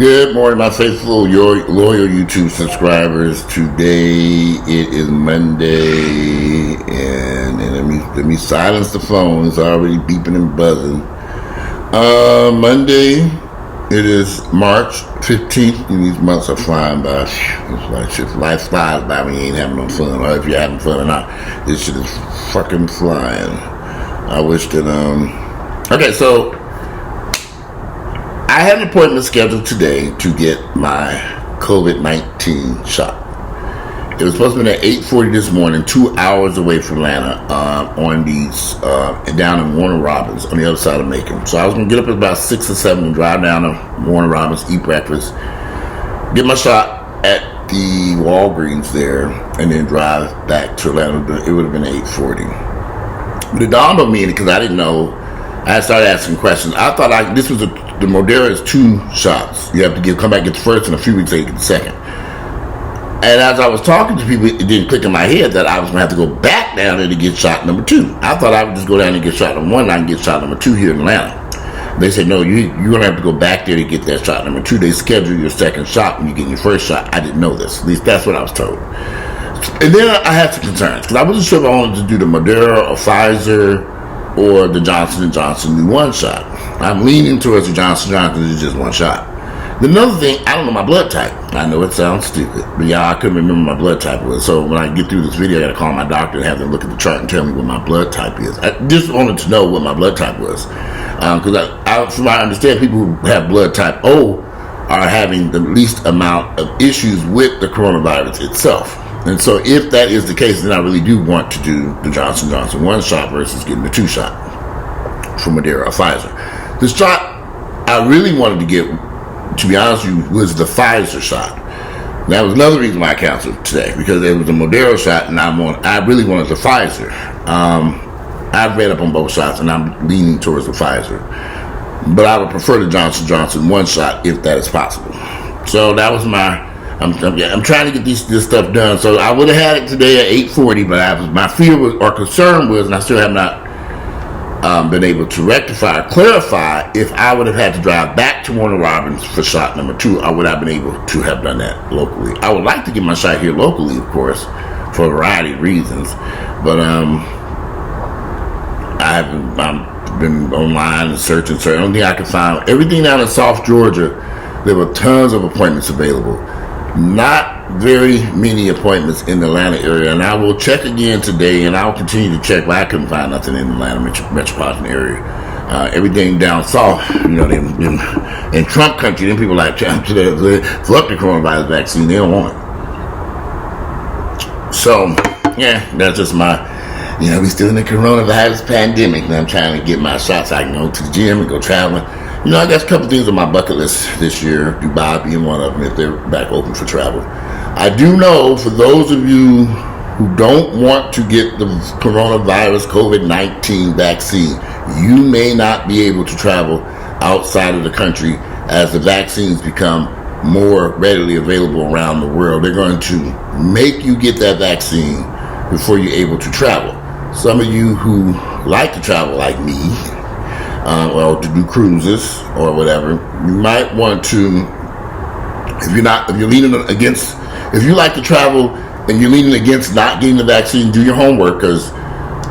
Good morning, my faithful, your loyal YouTube subscribers. Today it is Monday, and let me silence the phone. It's already beeping and buzzing. Monday, it is March 15th, and these months are flying by. It's like shit, life flies by when you ain't having no fun, or if you're having fun or not. This shit is fucking flying. I wish that, okay, so I had an appointment scheduled today to get my COVID-19 shot. It was supposed to be at 8:40 this morning, 2 hours away from Atlanta, down in Warner Robins, on the other side of Macon. So I was going to get up at about 6 or 7 and drive down to Warner Robins, eat breakfast, get my shot at the Walgreens there, and then drive back to Atlanta. It would have been 8:40. But it dawned on me, because I didn't know, I started asking questions. I thought this was the Moderna is 2 shots. You have to come back and get the first, and a few weeks later get the second. And as I was talking to people, it didn't click in my head that I was going to have to go back down there to get shot number 2. I thought I would just go down and get shot number 1, and I can get shot number 2 here in Atlanta. They said, no, you're going to have to go back there to get that shot number 2. They schedule your second shot when you get your first shot. I didn't know this. At least that's what I was told. And then I had some concerns, because I wasn't sure if I wanted to do the Moderna or Pfizer or the Johnson & Johnson new 1 shot. I'm leaning towards the Johnson & Johnson. It's just 1 shot. Another thing, I don't know my blood type. I know it sounds stupid, but I couldn't remember my blood type was. So when I get through this video, I got to call my doctor and have them look at the chart and tell me what my blood type is. I just wanted to know what my blood type was, because from what I understand, people who have blood type O are having the least amount of issues with the coronavirus itself. And so if that is the case, then I really do want to do the Johnson & Johnson 1 shot versus getting the 2 shot from Moderna or Pfizer. The shot I really wanted to get, to be honest with you, was the Pfizer shot. That was another reason why I canceled today, because it was a Moderna shot, and I really wanted the Pfizer. I've read up on both shots, and I'm leaning towards the Pfizer. But I would prefer the Johnson & Johnson 1 shot if that is possible. So that was I'm trying to get this stuff done. So I would have had it today at 8:40, but my fear was, or concern was, and I still have not been able to rectify or clarify if I would have had to drive back to Warner Robins for shot number 2, or would I have been able to have done that locally. I would like to get my shot here locally, of course, for a variety of reasons, but I've been online and searching. The only thing I could find, everything down in South Georgia, there were tons of appointments available. Not very many appointments in the Atlanta area, and I will check again today, and I'll continue to check, but I couldn't find nothing in the Atlanta metropolitan area. Everything down south, in Trump country, then people like fuck the coronavirus vaccine, they don't want it. So, yeah, that's just we still in the coronavirus pandemic, and I'm trying to get my shots so I can go to the gym and go traveling. I got a couple things on my bucket list this year, Dubai being one of them, if they're back open for travel. I do know, for those of you who don't want to get the coronavirus COVID-19 vaccine, you may not be able to travel outside of the country as the vaccines become more readily available around the world. They're going to make you get that vaccine before you're able to travel. Some of you who like to travel like me, or to do cruises or whatever, you might want to, if you like to travel and you're leaning against not getting the vaccine, do your homework, because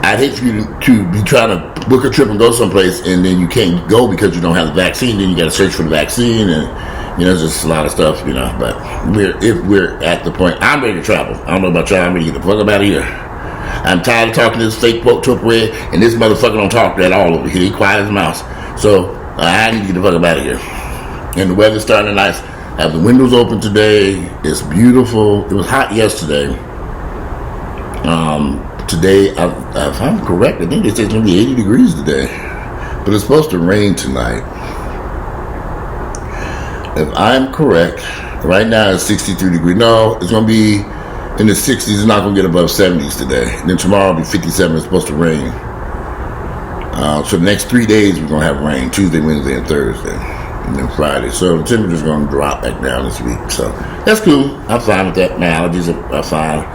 I'd hate for you to be trying to book a trip and go someplace and then you can't go because you don't have the vaccine. Then you got to search for the vaccine, and there's just a lot of stuff, but if we're at the point, I'm ready to travel. I don't know about y'all, I'm ready to get the fuck up out of here. I'm tired of talking to this fake Trump red, and this motherfucker don't talk at all over here. He quiet as a mouse. So I need to get the fuck up out of here. And the weather's starting to nice. I have the windows open today. It's beautiful. It was hot yesterday. Today, if I'm correct, I think they said it's going to be 80 degrees today. But it's supposed to rain tonight. If I'm correct, right now it's 63 degrees. No, it's going to be in the 60s. It's not going to get above 70s today. And then tomorrow will be 57. It's supposed to rain. So the next 3 days we're going to have rain. Tuesday, Wednesday, and Thursday. And then Friday. So the temperature's going to drop back down this week. So that's cool. I'm fine with that. My allergies are fine.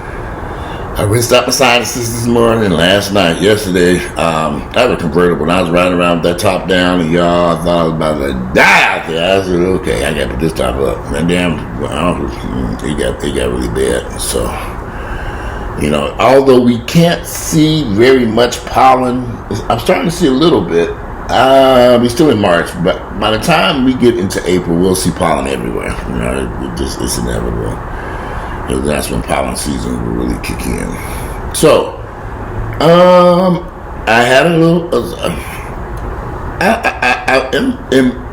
I rinsed out my sinuses this morning, yesterday. I have a convertible, and I was riding around with that top down, and y'all, I thought I was about to die out there. I said, okay, I got to put this top up. And damn, it got really bad. So, although we can't see very much pollen, I'm starting to see a little bit. We're still in March, but by the time we get into April, we'll see pollen everywhere. It's inevitable. That's when pollen season will really kick in. So, I had a little.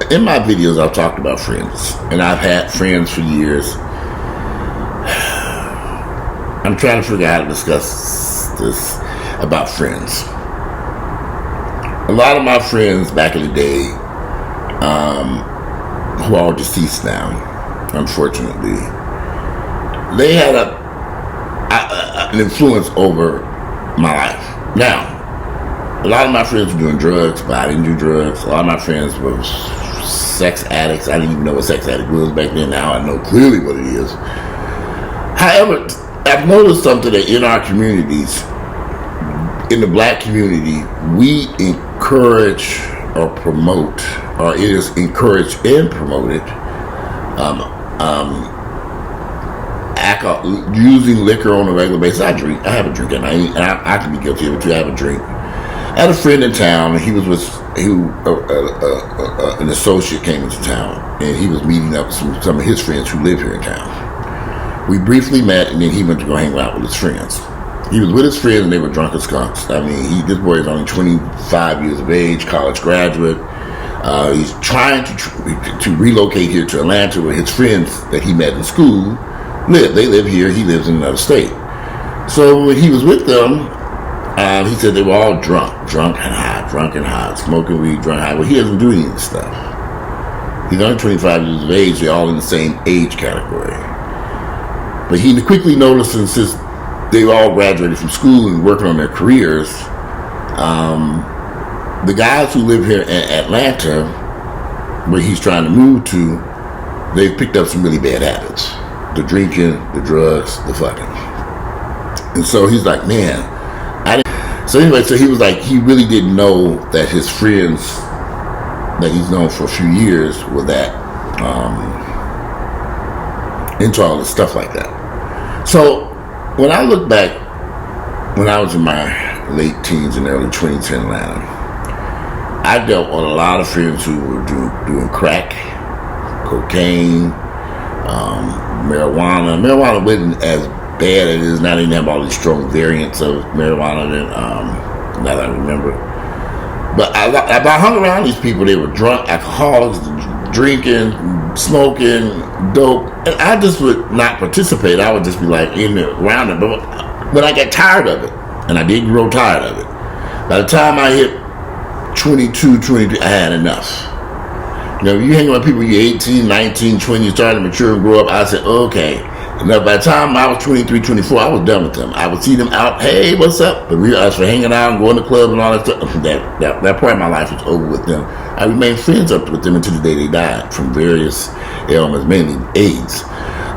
In my videos, I've talked about friends, and I've had friends for years. I'm trying to figure out how to discuss this about friends. A lot of my friends back in the day, who are all deceased now, unfortunately, they had an influence over my life. Now, a lot of my friends were doing drugs, but I didn't do drugs. A lot of my friends were sex addicts. I didn't even know what sex addict was back then. Now I know clearly what it is. However, I've noticed something that in our communities, in the black community, we encourage or promote, or it is encouraged and promoted, alcohol, using liquor on a regular basis. I drink. I have a drink, and I can be guilty of it too. I have a drink. I had a friend in town, and an associate came into town, and he was meeting up with some of his friends who live here in town. We briefly met, and then he went to go hang out with his friends. He was with his friends, and they were drunk as skunks. I mean, this boy is only 25 years of age, college graduate. He's trying to relocate here to Atlanta, where his friends that he met in school live. They live here. He lives in another state. So when he was with them, he said they were all drunk and high, smoking weed, drunk high. Well, he doesn't do any of this stuff. He's only 25 years of age. They're all in the same age category. But he quickly noticed, since they all graduated from school and working on their careers, the guys who live here in Atlanta, where he's trying to move to, they've picked up some really bad habits. The drinking, the drugs, the fucking. And so he's like, man, so he was like, he really didn't know that his friends that he's known for a few years were that into all this stuff like that. So when I look back, when I was in my late teens and early 20s in Atlanta, I dealt with a lot of friends who were doing crack, cocaine, marijuana. Marijuana wasn't as bad as it is now. They didn't have all these strong variants of marijuana that I remember. But I hung around these people. They were drunk, alcoholics, drinking, smoking, dope. And I just would not participate. I would just be like around it. But when I got tired of it, and I did grow tired of it, by the time I hit 22, 23, I had enough. You hang around people, you're 18, 19, 20, you start to mature and grow up. I said, okay. And by the time I was 23, 24, I was done with them. I would see them out, hey, what's up? But us for hanging out and going to clubs and all that stuff. That part of my life was over with them. I remained friends up with them until the day they died from various ailments, mainly AIDS.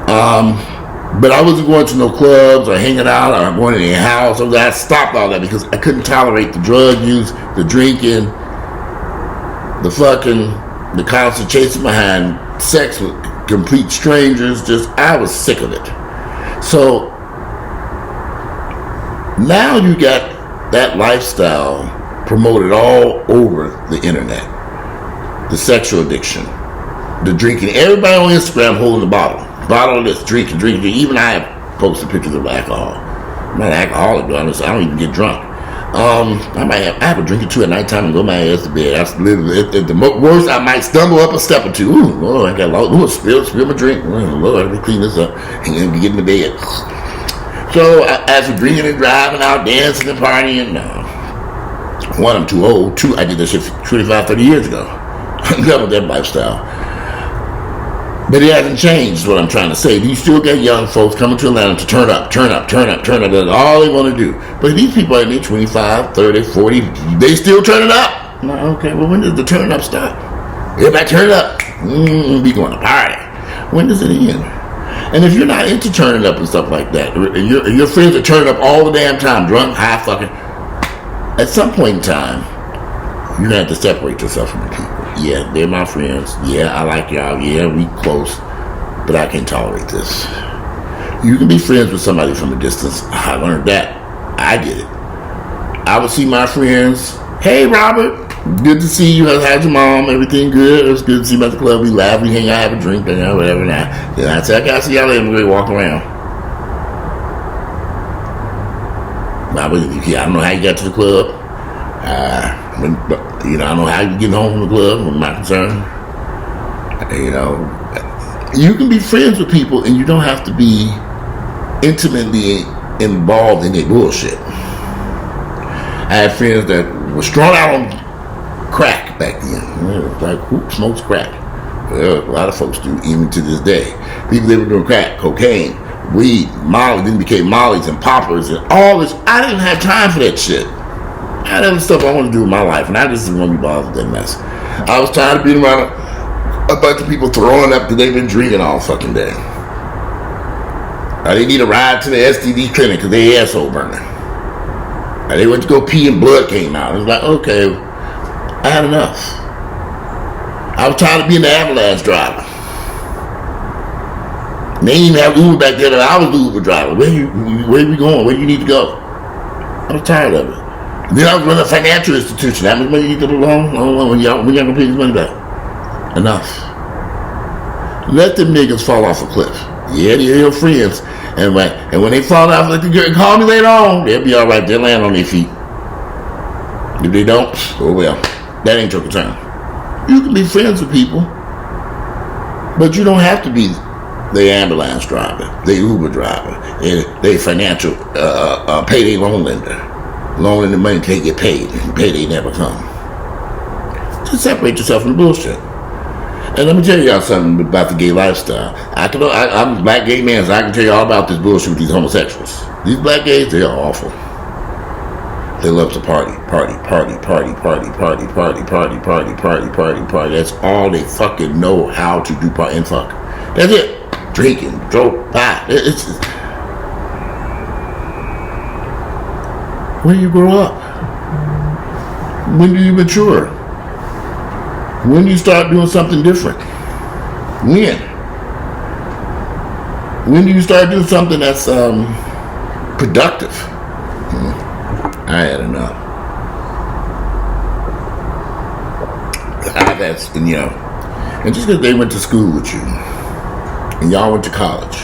But I wasn't going to no clubs or hanging out or going to their house. I stopped all that because I couldn't tolerate the drug use, the drinking, the fucking, the constant chasing behind sex with complete strangers. I was sick of it. So now you got that lifestyle promoted all over the internet. The sexual addiction, the drinking. Everybody on Instagram holding the bottle of this, drinking. Even I have posted pictures of alcohol. I'm not an alcoholic, though. I don't even get drunk. I have a drink or two at nighttime and go my ass to bed. That's literally at the worst. I might stumble up a step or two. Ooh, Lord, I got lost. Ooh, spill my drink. Lord, let me clean this up and then get in the bed. So as we're drinking and driving out, dancing and partying, one, I'm too old. Two, I did this shit 25, 30 years ago. I'm done with that lifestyle. But it hasn't changed, is what I'm trying to say. You still get young folks coming to Atlanta to turn up. That's all they want to do. But these people are 25, 30, 40, they still turning up. Okay, well, when does the turn up stop? Everybody turn up. We going to party. When does it end? And if you're not into turning up and stuff like that, and your friends are turning up all the damn time, drunk, high, fucking, at some point in time, you're gonna have to separate yourself from the people. Yeah, they're my friends. Yeah, I like y'all. Yeah, we close, but I can't tolerate this. You can be friends with somebody from a distance. I learned that. I did it. I would see my friends. Hey, Robert. Good to see you. How's your mom? Everything good? It was good to see you at the club. We laugh, we hang out, have a drink, whatever. Then I say, I gotta see y'all later. We walk around. I don't know how you got to the club. I don't know how you get home from the club. I'm not concerned. You can be friends with people, and you don't have to be intimately involved in their bullshit. I had friends that were strung out on crack back then. Like, who smokes crack? Well, a lot of folks do, even to this day. People that were doing crack, cocaine, weed, Molly, then became Mollies and poppers and all this. I didn't have time for that shit. I had other stuff I wanted to do in my life, and I just didn't want to be bothered with that mess. I was tired of being around a bunch of people throwing up because they've been drinking all fucking day. They need a ride to the STD clinic because they asshole burning. They went to go pee and blood came out. It was like, okay, I had enough. I was tired of being the ambulance driver. And they didn't even have Uber back there. I was the Uber driver. Where we going? Where do you need to go? I was tired of it. And then I was running a financial institution. How much money you need to loan? When y'all gonna pay this money back? Enough. Let them niggas fall off a cliff. Yeah, they're your friends. And when they fall off, call me later on. They'll be all right. They'll land on their feet. If they don't, oh well. That ain't your concern. You can be friends with people, but you don't have to be the ambulance driver, the Uber driver, the financial payday loan lender. Loaning the money till they get paid, and payday never come. Just separate yourself from the bullshit. And let me tell y'all something about the gay lifestyle. I'm a black gay man, so I can tell you all about this bullshit with these homosexuals. These black gays, they are awful. They love to party. That's all they fucking know how to do, party and fuck. That's it. Drinking, drove, pie. When do you grow up? When do you mature? When do you start doing something different? When do you start doing something that's productive? I had enough. And just because they went to school with you, and y'all went to college,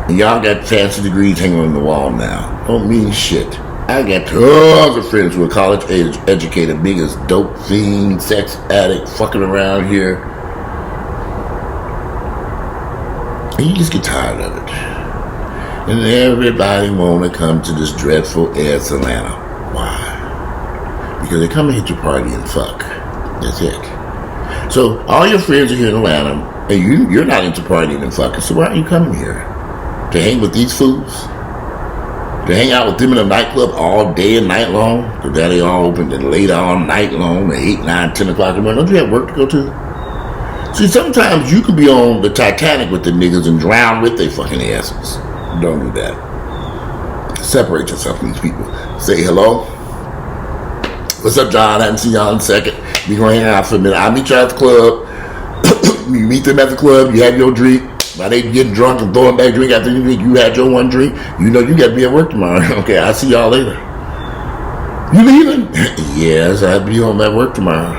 and y'all got fancy degrees hanging on the wall now, don't mean shit. I got tons of friends who are college educated, big as dope fiend, sex addict, fucking around here. And you just get tired of it. And everybody wanna come to this dreadful ass Atlanta. Why? Because they come and hit your party and fuck. That's it. So all your friends are here in Atlanta, and you're not into partying and fucking, so why are you coming here? To hang with these fools? To hang out with them in a nightclub all day and night long? Because that they all open and late all night long at 8, 9, 10 o'clock in the morning. Don't you have work to go to? See, sometimes you could be on the Titanic with the niggas and drown with their fucking asses. Don't do that. Separate yourself from these people. Say hello. What's up, John? I haven't seen y'all in a second. We gonna hang out for a minute. I'll meet you at the club. You meet them at the club. You have your drink. While they getting drunk and throwing back drink after you drink, you had your one drink. You know you got to be at work tomorrow. Okay, I'll see y'all later. You leaving? Yes, I have to be home at work tomorrow.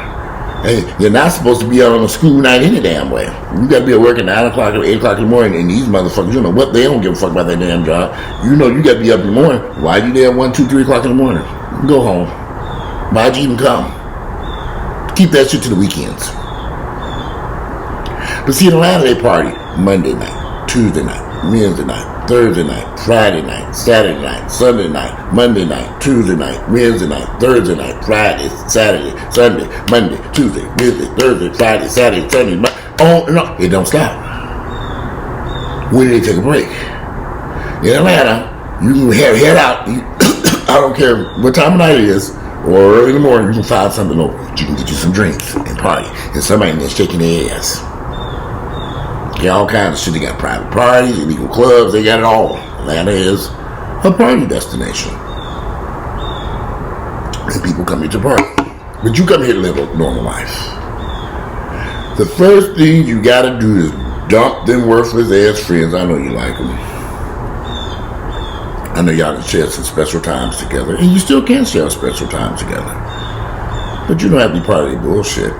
Hey, you're not supposed to be out on a school night any damn way. You got to be at work at 9 o'clock or 8 o'clock in the morning, and these motherfuckers, you know what? They don't give a fuck about that damn job. You know you got to be up in the morning. Why you there at 1, 2, 3 o'clock in the morning? Go home. Why'd you even come? Keep that shit to the weekends. But see, in Atlanta, they party Monday night, Tuesday night, Wednesday night, Thursday night, Friday night, Saturday night, Sunday night, Monday night, Tuesday night, Wednesday night, Thursday night, Friday, Saturday, Sunday, Monday, Tuesday, Wednesday, Thursday, Friday, Saturday, Sunday, on and on. It don't stop. When do they take a break? In Atlanta, you can head out. I don't care what time of night it is, or early in the morning, you can find something open. You can get you some drinks and party, and somebody that's shaking their ass. They got all kinds of shit. They got private parties, illegal clubs. They got it all. Atlanta is a party destination. And people come here to party. But you come here to live a normal life. The first thing you gotta do is dump them worthless ass friends. I know you like them. I know y'all can share some special times together. And you still can share special times together. But you don't have to be part of their bullshit.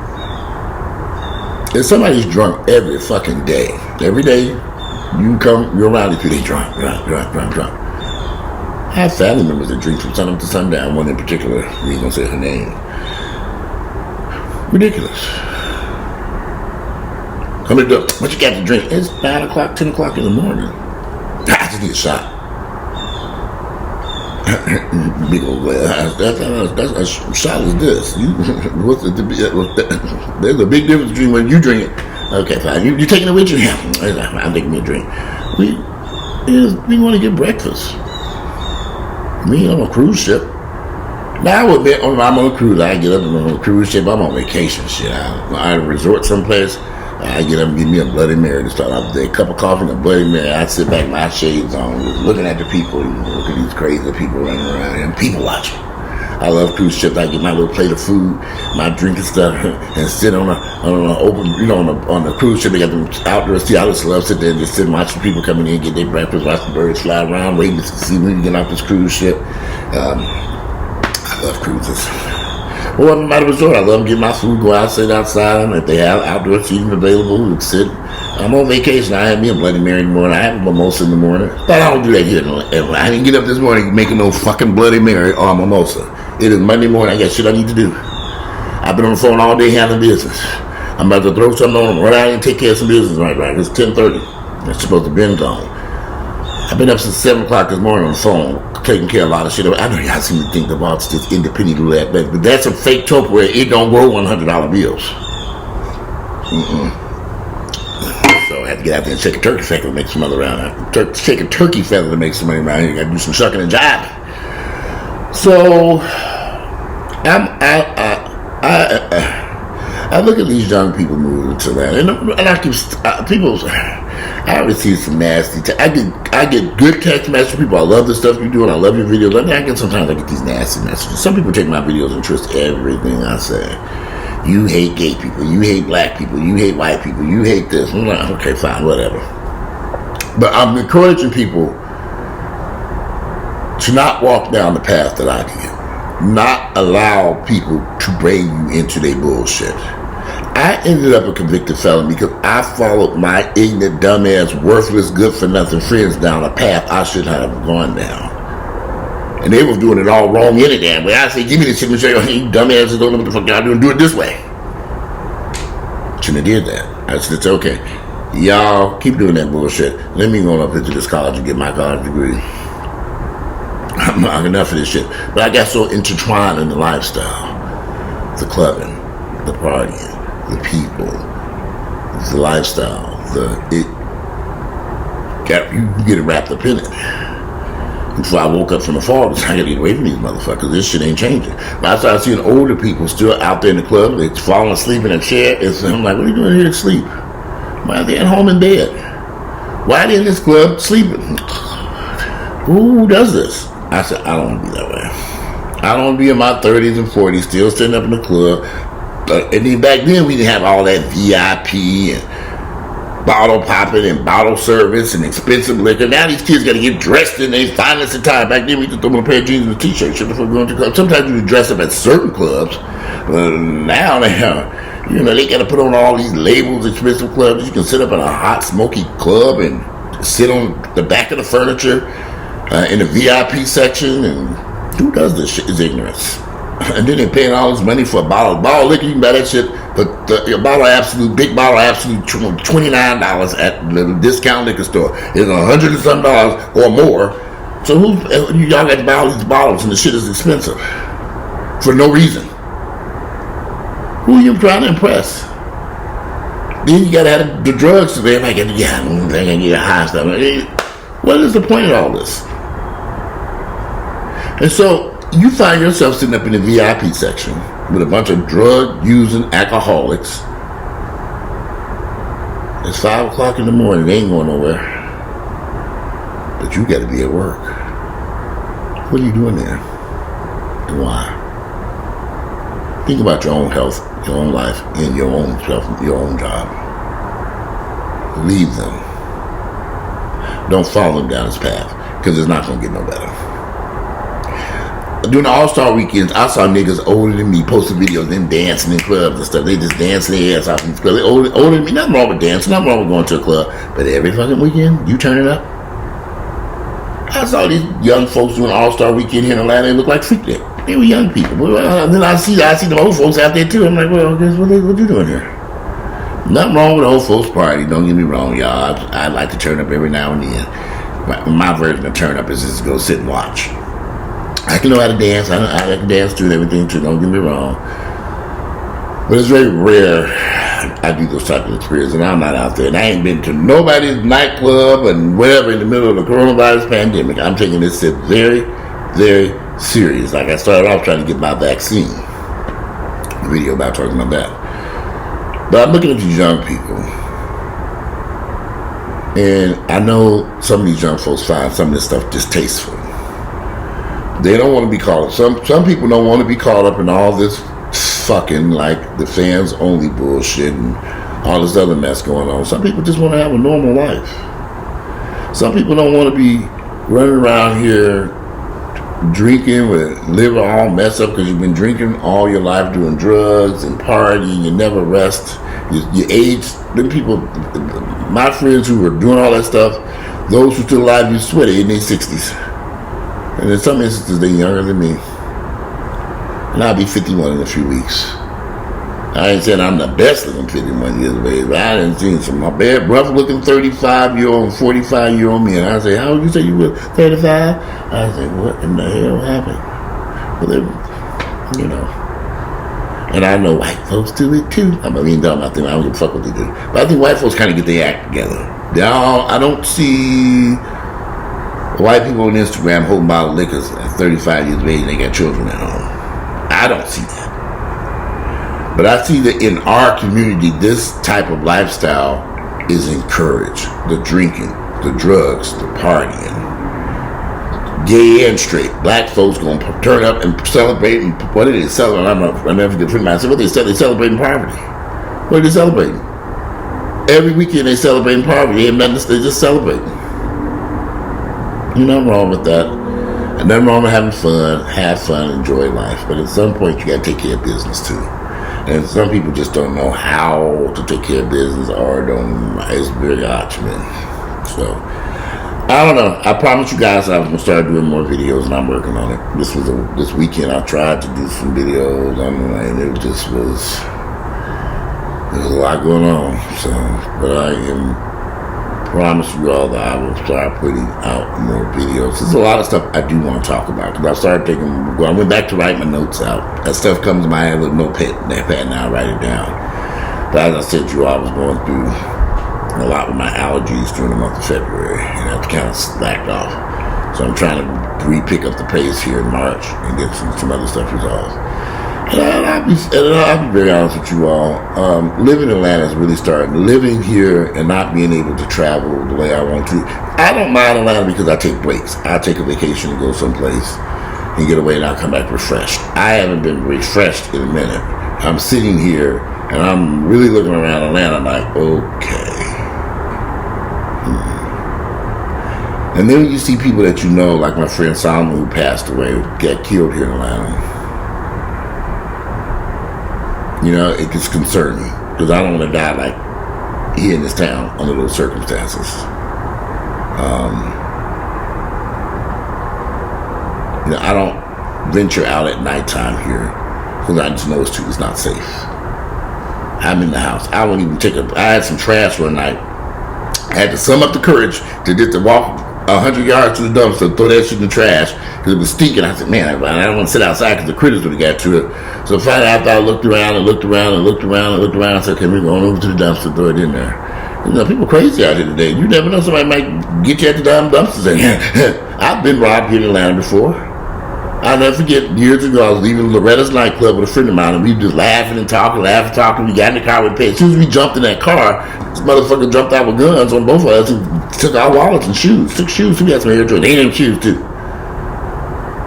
If somebody's drunk every fucking day, every day you're around these people, they drunk. I have family members that drink from sun up to sundown, one in particular, we ain't gonna say her name. Ridiculous. Come to do, what you got to drink? It's 9 o'clock, 10 o'clock in the morning. I just need a shot. Big old that's a shot is this. There's a big difference between when you drink it. Okay, fine. You taking it with you? I'm taking me a drink. We want to get breakfast. Me on a cruise ship. Now I would admit, I'm on a cruise. I get up and on a cruise ship. I'm on vacation. Shit. I resort someplace. I get up and get me a Bloody Mary to start off the day. A cup of coffee and a Bloody Mary. I sit back, my shades on, looking at the people, look at these crazy people running around here, and people watching. I love cruise ships. I get my little plate of food, my drink and stuff, and sit on an open, on the cruise ship. They got them outdoor seats. I just love sit there and just sit and watch the people coming in, get their breakfast, watch the birds fly around, waiting to see when you get off this cruise ship. I love cruises. Well, I'm at a resort. I love getting my food, go out, sit outside, and if they have outdoor seating available, and sit. I'm on vacation. I have me a Bloody Mary in the morning. I have a mimosa in the morning. But I don't do that here. I didn't get up this morning making no fucking Bloody Mary or a mimosa. It is Monday morning. I got shit I need to do. I've been on the phone all day handling business. I'm about to throw something on them. Run out and take care of some business right. It's 10:30. It's supposed to be on. I've been up since 7 o'clock this morning on the phone, taking care of a lot of shit. I know y'all seem to think about this independent roulette, but that's a fake tope where it don't grow $100 bills. So I had to get out there and shake a turkey feather to make some money around here. Shake a turkey feather to make some money around here. You got to do some shucking and jiving. So I look at these young people moving to Atlanta, and I keep I always see some nasty. I get good text messages from people. I love the stuff you do, and I love your videos. Sometimes I get these nasty messages. Some people take my videos and twist everything I say. You hate gay people. You hate black people. You hate white people. You hate this. I'm like, okay, fine, whatever. But I'm encouraging people to not walk down the path that I did. Not allow people to bring you into their bullshit. I ended up a convicted felon because I followed my ignorant, dumbass, worthless, good-for-nothing friends down a path I should not have gone down. And they was doing it all wrong any damn way. I say, give me the shit and show you dumbasses don't know what the fuck y'all doing. Do it this way. Shouldn't have did that. I said, it's okay. Y'all keep doing that bullshit. Let me go up into this college and get my college degree. I'm not enough of this shit. But I got so intertwined in the lifestyle. The clubbing, the partying, the people, the lifestyle, you get it wrapped up in it. And so I woke up from the fall, I gotta get away from these motherfuckers. This shit ain't changing. But I started seeing older people still out there in the club, they're falling asleep in a chair. I'm like, what are you doing here to sleep? Why are they at home in bed? Why are they in this club sleeping? Who does this? I said, I don't want to be that way. I don't want to be in my 30s and 40s still sitting up in the club. And then back then we didn't have all that VIP and bottle popping and bottle service and expensive liquor. Now these kids got to get dressed in their finest attire. Back then we just throw them a pair of jeans and a t-shirt shit before going to clubs. Sometimes you dress up at certain clubs. But now they got to put on all these labels, expensive clubs. You can sit up in a hot, smoky club and sit on the back of the furniture in the VIP section. And who does this shit is ignorance. And then they're paying all this money for a bottle of liquor. You can buy that shit, but a big bottle of Absolute, $29 at the discount liquor store. It's $100 and some dollars or more. So y'all got to buy all these bottles, and the shit is expensive for no reason. Who are you trying to impress? Then you got to have the drugs to them. I can get high stuff. What is the point of all this? And so you find yourself sitting up in the VIP section with a bunch of drug-using alcoholics It's 5 o'clock in the morning. They ain't going nowhere. But you got to be at work. What are you doing there? And why? Think about your own health, your own life, and your own self, your own job. Leave them. Don't follow them down this path, because it's not going to get no better. During the All-Star weekends, I saw niggas older than me posting videos of them dancing in clubs and stuff. They just dancing their ass off in these clubs. They older than me. Nothing wrong with dancing. Nothing wrong with going to a club. But every fucking weekend, you turn it up. I saw these young folks doing All-Star weekend here in Atlanta. They look like freak day. They were young people. Then I see the old folks out there too. I'm like, well, guess what you doing here? Nothing wrong with the old folks party. Don't get me wrong, y'all. I like to turn up every now and then. My version of turn up is just to go sit and watch. I can know how to dance. I like to dance too and everything too. Don't get me wrong. But it's very rare I do those type of experiences, and I'm not out there. And I ain't been to nobody's nightclub and whatever in the middle of the coronavirus pandemic. I'm taking this shit very, very serious. Like I started off trying to get my vaccine. A video about talking about that. But I'm looking at these young people, and I know some of these young folks find some of this stuff distasteful. They don't want to be caught up. Some people don't want to be caught up in all this fucking, like, the fans only bullshit and all this other mess going on. Some people just want to have a normal life. Some people don't want to be running around here drinking with liver all messed up because you've been drinking all your life, doing drugs and partying. You never rest. You age. Them people, my friends who were doing all that stuff, those who still alive, you swear they're in their 60s. And in some instances, they're younger than me. And I'll be 51 in a few weeks. I ain't saying I'm the best looking 51 years of age, but I done seen some of my bad, rough looking 35-year-old and 45-year-old men. I say, how old you say you were? 35? I say, what in the hell happened? Well, they, you know. And I know white folks do it too. I mean, I don't give a fuck what they do. But I think white folks kind of get their act together. I don't see white people on Instagram holding bottle liquors at 35 years of age and they got children at home. I don't see that. But I see that in our community, this type of lifestyle is encouraged. The drinking, the drugs, the partying. Gay and straight. Black folks going to turn up and celebrate. And what are they celebrating? I never forget a friend of mine said, what they celebrating poverty. What are they celebrating? Every weekend they celebrating poverty. They have nothing, they just celebrating. Nothing wrong with that. And nothing wrong with having fun, have fun, enjoy life. But at some point, you got to take care of business too. And some people just don't know how to take care of business, or don't. It's very odd to me. So I don't know. I promised you guys I was gonna start doing more videos, and I'm working on it. This weekend I tried to do some videos. And it just was. There's a lot going on. So, but I promise you all that I will start putting out more videos. There's a lot of stuff I do want to talk about, because I went back to write my notes out. That stuff comes to my head with no pad now, I write it down. But as I said to you, I was going through a lot with my allergies during the month of February, and I kind of slacked off. So I'm trying to re-pick up the pace here in March and get some other stuff resolved. And I'll be very honest with you all. Living in Atlanta is really starting. Living here and not being able to travel the way I want to. I don't mind Atlanta because I take breaks. I take a vacation and go someplace and get away, and I'll come back refreshed. I haven't been refreshed in a minute. I'm sitting here and I'm really looking around Atlanta like, okay. And then when you see people that you know, like my friend Solomon, who passed away, got killed here in Atlanta. It gets concerning, because I don't want to die like here in this town under those circumstances. I don't venture out at nighttime here because I just know it's not safe. I'm in the house. I won't even I had some trash one night. I had to sum up the courage to get to walk 100 yards to the dumpster, throw that shit in the trash because it was stinking. I said, man, I don't want to sit outside because the critters would have got to it. So finally, after I looked around, I said, okay, we're going over to the dumpster, throw it in there. People crazy out here today. You never know, somebody might get you at the damn dumpsters. I've been robbed here in Atlanta before. I'll never forget, years ago, I was leaving Loretta's nightclub with a friend of mine, and we were just laughing and talking. We got in the car with pay. As soon as we jumped in that car, this motherfucker jumped out with guns on both of us and took our wallets and shoes. Took shoes. We had some hair drills. They didn't shoes, too.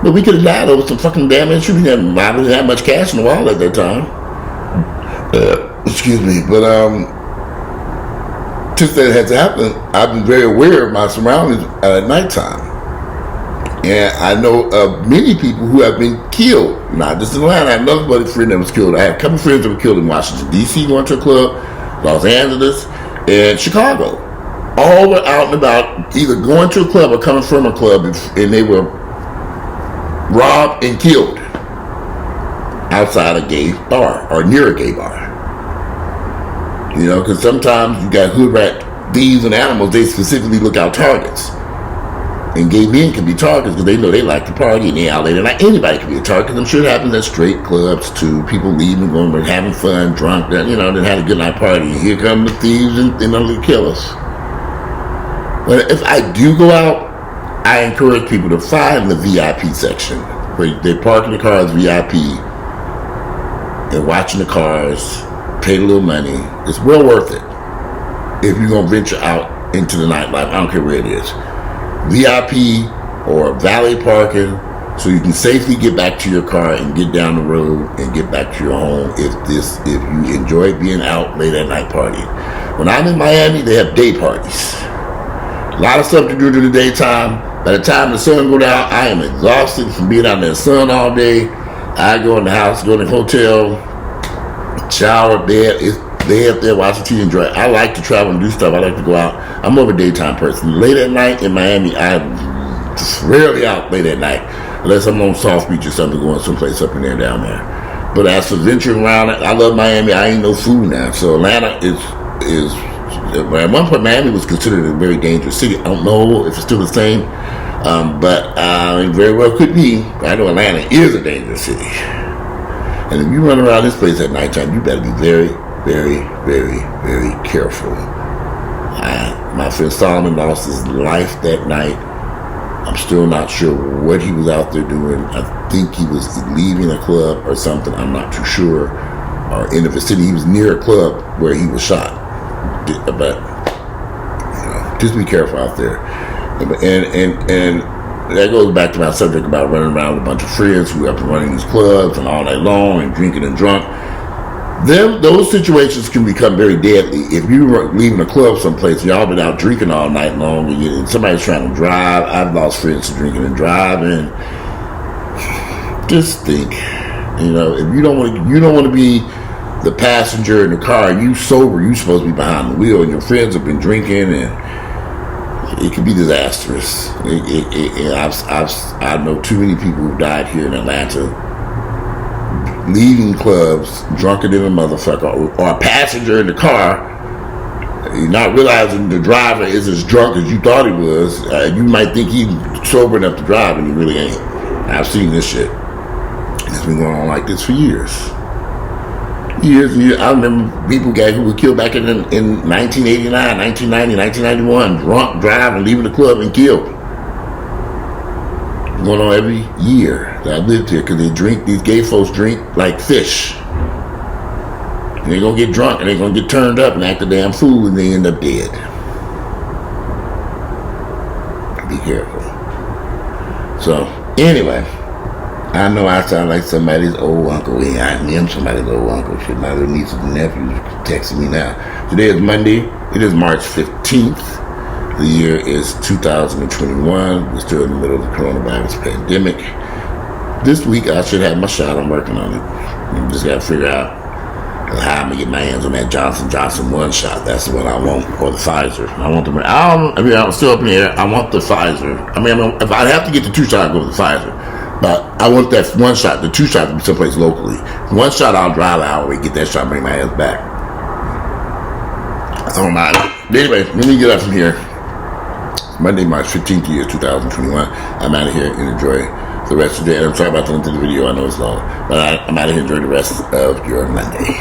But we could have died over some fucking damage. We didn't have much cash in the wallet at that time. Excuse me. But, since that has happened, I've been very aware of my surroundings at nighttime. And I know of many people who have been killed, not just in Atlanta. I have another friend that was killed. I have a couple of friends that were killed in Washington, D.C., going to a club, Los Angeles, and Chicago. All were out and about, either going to a club or coming from a club, and they were robbed and killed outside a gay bar or near a gay bar. You know, because sometimes you got hood rat thieves and animals, they specifically look out targets. And gay men can be targets because they know they like to party and they out late. And not anybody can be a target. I'm sure it happens at straight clubs too. People leaving, going, having fun, drunk, you know, then had a good night party. And here come the thieves and ugly killers. But if I do go out, I encourage people to find the VIP section where they park in the cars VIP and watching the cars, pay a little money. It's well worth it if you're going to venture out into the nightlife. I don't care where it is. VIP or valet parking, so you can safely get back to your car and get down the road and get back to your home if you enjoy being out late at night partying. When I'm in Miami, they have day parties. A lot of stuff to do during the daytime. By the time the sun go down, I am exhausted from being out in the sun all day. I go in the house, go to the hotel, shower, bed. They up there watching TV, enjoy it. I like to travel and do stuff. I like to go out. I'm more of a daytime person. Late at night in Miami, I'm rarely out late at night unless I'm on South Beach or something, going someplace up in there, down there. But as for venturing around, I love Miami. I ain't no fool now. So Atlanta is at one point Miami was considered a very dangerous city. I don't know if it's still the same, but it very well could be. I know Atlanta is a dangerous city. And if you run around this place at nighttime, you better be very, very, very, very careful. My friend Solomon lost his life that night. I'm still not sure what he was out there doing. I think he was leaving a club or something. I'm not too sure. Or in the vicinity, he was near a club where he was shot. But you know, just be careful out there. And that goes back to my subject about running around with a bunch of friends who have been running these clubs and all night long and drinking and drunk. Those situations can become very deadly. If you're leaving a club someplace, y'all been out drinking all night long, and somebody's trying to drive. I've lost friends to drinking and driving. Just think, you know, if you don't want to be the passenger in the car. You sober, you supposed to be behind the wheel, and your friends have been drinking, and it can be disastrous. I know too many people who died here in Atlanta leaving clubs drunker than a motherfucker, or a passenger in the car, you're not realizing the driver is as drunk as you thought he was. You might think he's sober enough to drive, and he really ain't. I've seen this shit. It's been going on like this for years. Years and years. I remember people who were killed back in 1989, 1990, 1991, drunk, driving, leaving the club and killed. Going on every year that I lived here, because these gay folks drink like fish. And they're going to get drunk and they're going to get turned up and act a damn fool, and they end up dead. Be careful. So, anyway, I know I sound like somebody's old uncle. Yeah, I am somebody's old uncle. Shit, my little nieces and nephews texting me now. Today is Monday. It is March 15th. The year is 2021. We're still in the middle of the coronavirus pandemic. This week I should have my shot. I'm working on it. I just got to figure out how I'm going to get my hands on that Johnson & Johnson 1 shot. That's the one I want, or the Pfizer. I'm still up in the air. I want the Pfizer. If I have to get the 2 shot, I'll go with the Pfizer. But I want that 1 shot, the 2 shot, to be someplace locally. 1 shot, I'll drive an hour and get that shot and bring my ass back. I don't mind. Anyway, let me get up from here. Monday, March 15th, year 2021. I'm out of here and enjoy the rest of the day. I'm sorry about the length of the video. I know it's long, but I'm out of here and enjoy the rest of your Monday.